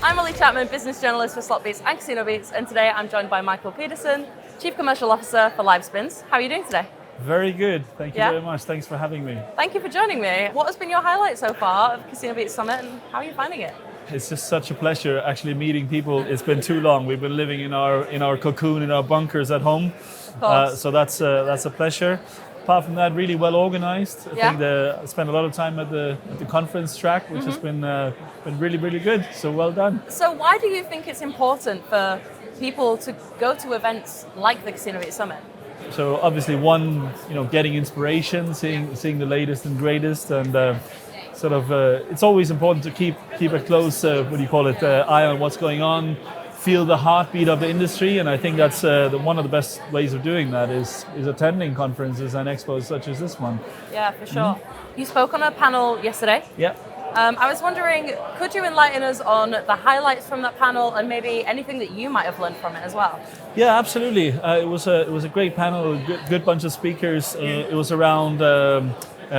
I'm Mollie Chapman, business journalist for SlotBeats and CasinoBeats, and today I'm joined by Michael Pedersen, Chief Commercial Officer for Livespins. How are you doing today? Very good. Thank you very much. Thanks for having me. Thank you for joining me. What has been your highlight so far of CasinoBeats Summit, and how are you finding it? It's just such a pleasure actually meeting people. It's been too long. We've been living in our cocoon, in our bunkers at home. So that's a pleasure. Apart from that, really well organized. I spent a lot of time at the conference track, which has been really good. So well done. So why do you think it's important for people to go to events like the CasinoBeats Summit? So obviously, one, getting inspiration, seeing the latest and greatest, and it's always important to keep a close eye on what's going on. Feel the heartbeat of the industry, and I think that's one of the best ways of doing that is attending conferences and expos such as this one. Yeah, for sure. You spoke on a panel yesterday. Yeah. I was wondering, could you enlighten us on the highlights from that panel and maybe anything that you might have learned from it as well? Yeah, absolutely. It was a great panel, good bunch of speakers. It was around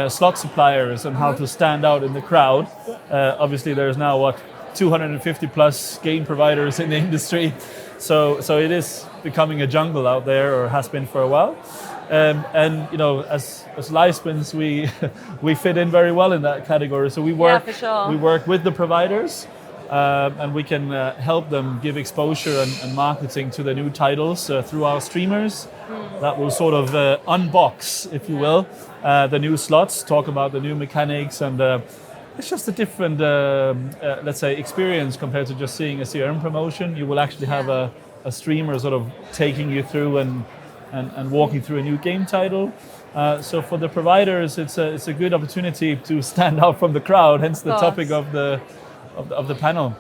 slot suppliers and how to stand out in the crowd. Obviously, there's now 250 plus game providers in the industry, so it is becoming a jungle out there, or has been for a while. As Livespins, we fit in very well in that category. So we work with the providers, and we can help them give exposure and marketing to the new titles through our streamers. That will sort of unbox, if you will, the new slots, talk about the new mechanics, and it's just a different, let's say, experience compared to just seeing a CRM promotion. You will actually have a streamer sort of taking you through and walking through a new game title. So for the providers, it's a good opportunity to stand out from the crowd. Hence the topic of the panel.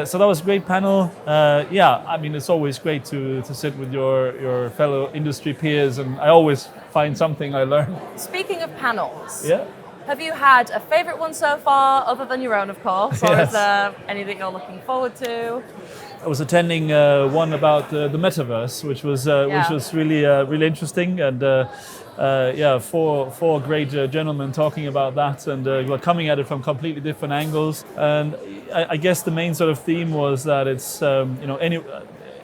So that was a great panel. I mean, it's always great to sit with your fellow industry peers, and I always find something I learn. Speaking of panels. Yeah. Have you had a favourite one so far, other than your own, of course, or is there any that you're looking forward to? I was attending one about the metaverse, which was really interesting, and four great gentlemen talking about that, and we're coming at it from completely different angles. And I guess the main sort of theme was that it's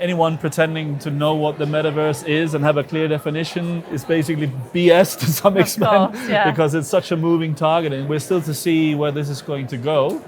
anyone pretending to know what the metaverse is and have a clear definition is basically BS to some extent, because it's such a moving target, and we're still to see where this is going to go.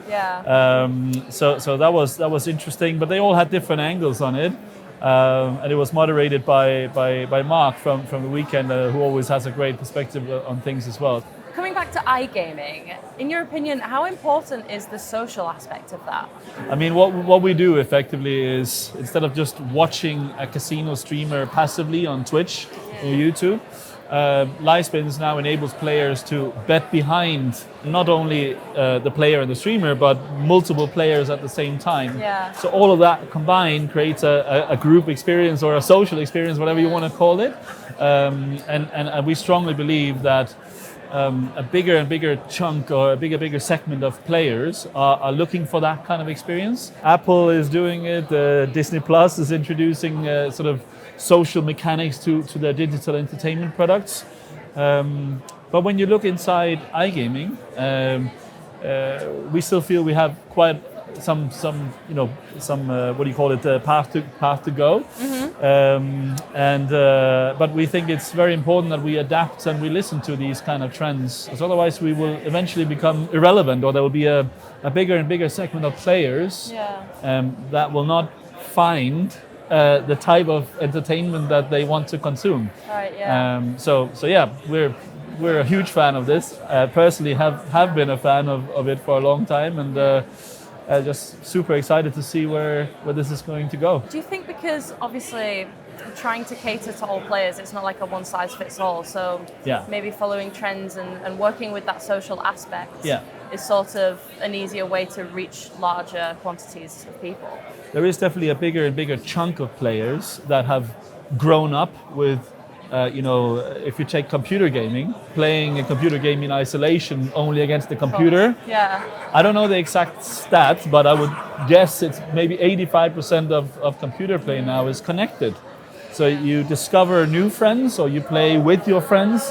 So that was interesting, but they all had different angles on it, and it was moderated by Mark from the weekend, who always has a great perspective on things as well. Coming back to iGaming, in your opinion, how important is the social aspect of that? I mean, what we do effectively is, instead of just watching a casino streamer passively on Twitch or YouTube, Livespins now enables players to bet behind not only the player and the streamer, but multiple players at the same time. So all of that combined creates a group experience, or a social experience, whatever you want to call it. And we strongly believe that a bigger and bigger chunk, or a bigger segment of players are looking for that kind of experience. Apple is doing it. Disney Plus is introducing sort of social mechanics to their digital entertainment products. But when you look inside iGaming, we still feel we have quite some path to go. But we think it's very important that we adapt and we listen to these kind of trends, because otherwise we will eventually become irrelevant, or there will be a bigger and bigger segment of players that will not find the type of entertainment that they want to consume. We're a huge fan of this. Personally have been a fan of it for a long time, and just super excited to see where this is going to go. Do you think, because obviously trying to cater to all players, it's not like a one size fits all, so maybe following trends and working with that social aspect is sort of an easier way to reach larger quantities of people? There is definitely a bigger and bigger chunk of players that have grown up with if you take computer gaming, playing a computer game in isolation only against the computer. I don't know the exact stats, but I would guess it's maybe 85% of computer play now is connected. So you discover new friends, or you play with your friends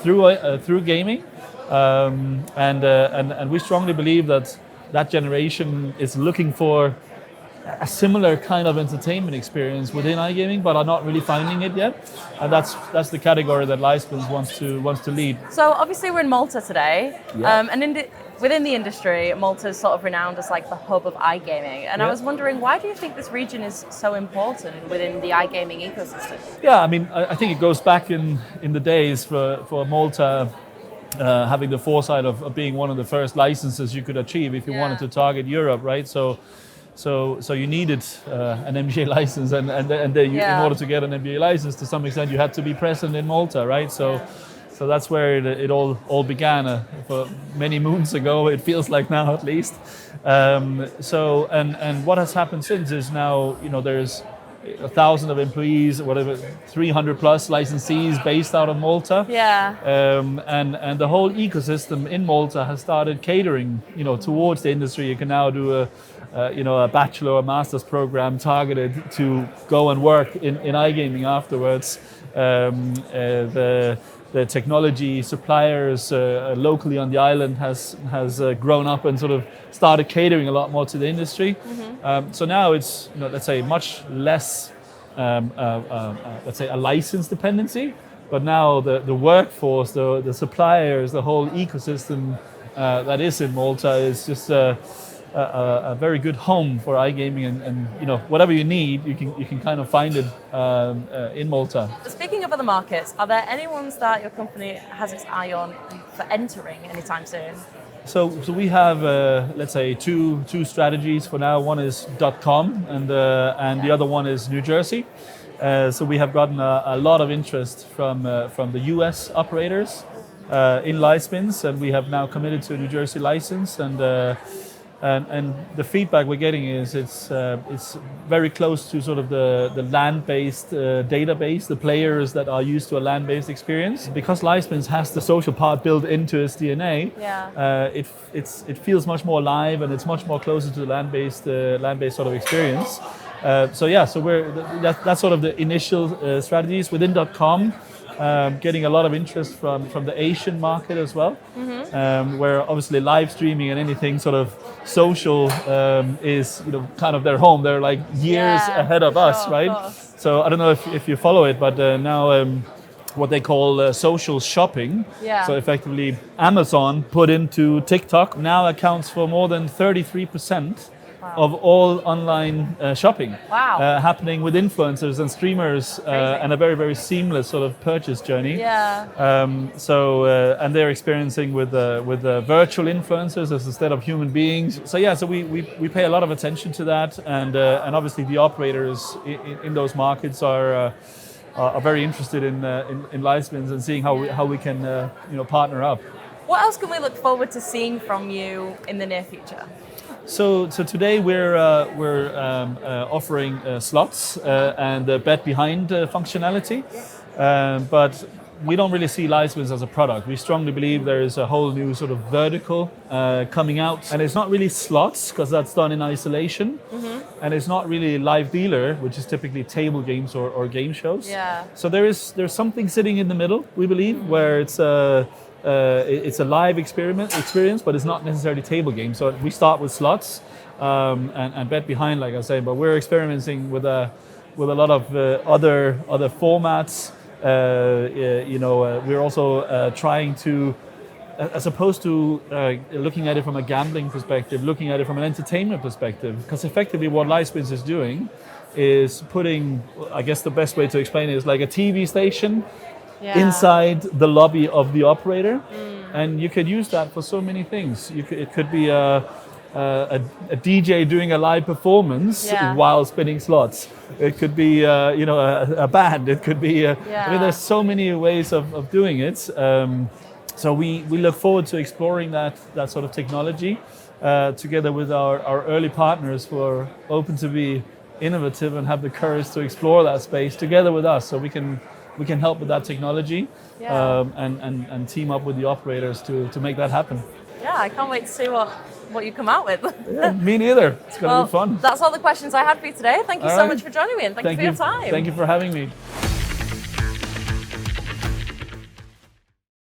through gaming, and we strongly believe that that generation is looking for a similar kind of entertainment experience within iGaming, but are not really finding it yet. And that's the category that Livespins wants to lead. So obviously we're in Malta today, and within the industry, Malta is sort of renowned as like the hub of iGaming. And I was wondering, why do you think this region is so important within the iGaming ecosystem? Yeah, I mean, I think it goes back in the days for Malta having the foresight of being one of the first licenses you could achieve if you wanted to target Europe, right? So you needed an MBA license, and in order to get an MBA license, to some extent, you had to be present in Malta, right? So that's where it all began for many moons ago. It feels like now, at least. And what has happened since is now there's 1,000 of employees, whatever, 300 plus licensees based out of Malta. Yeah. And the whole ecosystem in Malta has started catering, towards the industry. You can now do a bachelor or master's program targeted to go and work in iGaming afterwards. The technology suppliers locally on the island has grown up and sort of started catering a lot more to the industry. So now it's let's say much less let's say a license dependency, but now the workforce, the suppliers, the whole ecosystem that is in Malta is just a very good home for iGaming, and whatever you need, you can kind of find it in Malta. Speaking of other markets, are there any ones that your company has its eye on for entering anytime soon? So we have let's say two strategies for now. One is .com, and the other one is New Jersey. So we have gotten a lot of interest from the US operators in Livespins, and we have now committed to a New Jersey license, and the feedback we're getting is it's very close to sort of the land-based database, the players that are used to a land-based experience. Because Livespins has the social part built into its DNA, it feels much more live, and it's much more closer to the land-based sort of experience. So that's sort of the initial strategies within .com. Getting a lot of interest from the Asian market as well, where obviously live streaming and anything sort of social is kind of their home. They're like years ahead of us, right? So I don't know if you follow it, but now what they call social shopping. So effectively Amazon put into TikTok now accounts for more than 33% of all online shopping happening with influencers and streamers, and a very, very seamless sort of purchase journey. And they're experiencing with virtual influencers as instead of human beings. So we pay a lot of attention to that, and obviously the operators in those markets are very interested in Livespins and seeing how we can partner up. What else can we look forward to seeing from you in the near future? So today we're offering slots and bet behind functionality, but we don't really see Livespins as a product. We strongly believe there is a whole new sort of vertical coming out, and it's not really slots because that's done in isolation, and it's not really live dealer, which is typically table games or game shows. So there's something sitting in the middle, we believe, where it's a live experience, but it's not necessarily table games. So we start with slots and bet behind, like I say. But we're experimenting with a lot of other formats. We're also trying to, as opposed to looking at it from a gambling perspective, looking at it from an entertainment perspective. Because effectively, what Livespins is doing is putting, I guess the best way to explain it is like a TV station inside the lobby of the operator, and you could use that for so many things. It could be a DJ doing a live performance while spinning slots. It could be a band. It could be I mean, there's so many ways of doing it. So we look forward to exploring that sort of technology together with our early partners who are open to be innovative and have the courage to explore that space together with us, so we can help with that technology and team up with the operators to make that happen. Yeah, I can't wait to see what you come out with. Yeah, me neither. It's going to be fun. That's all the questions I had for you today. Thank you so much for joining me, and thank you for your time. Thank you for having me.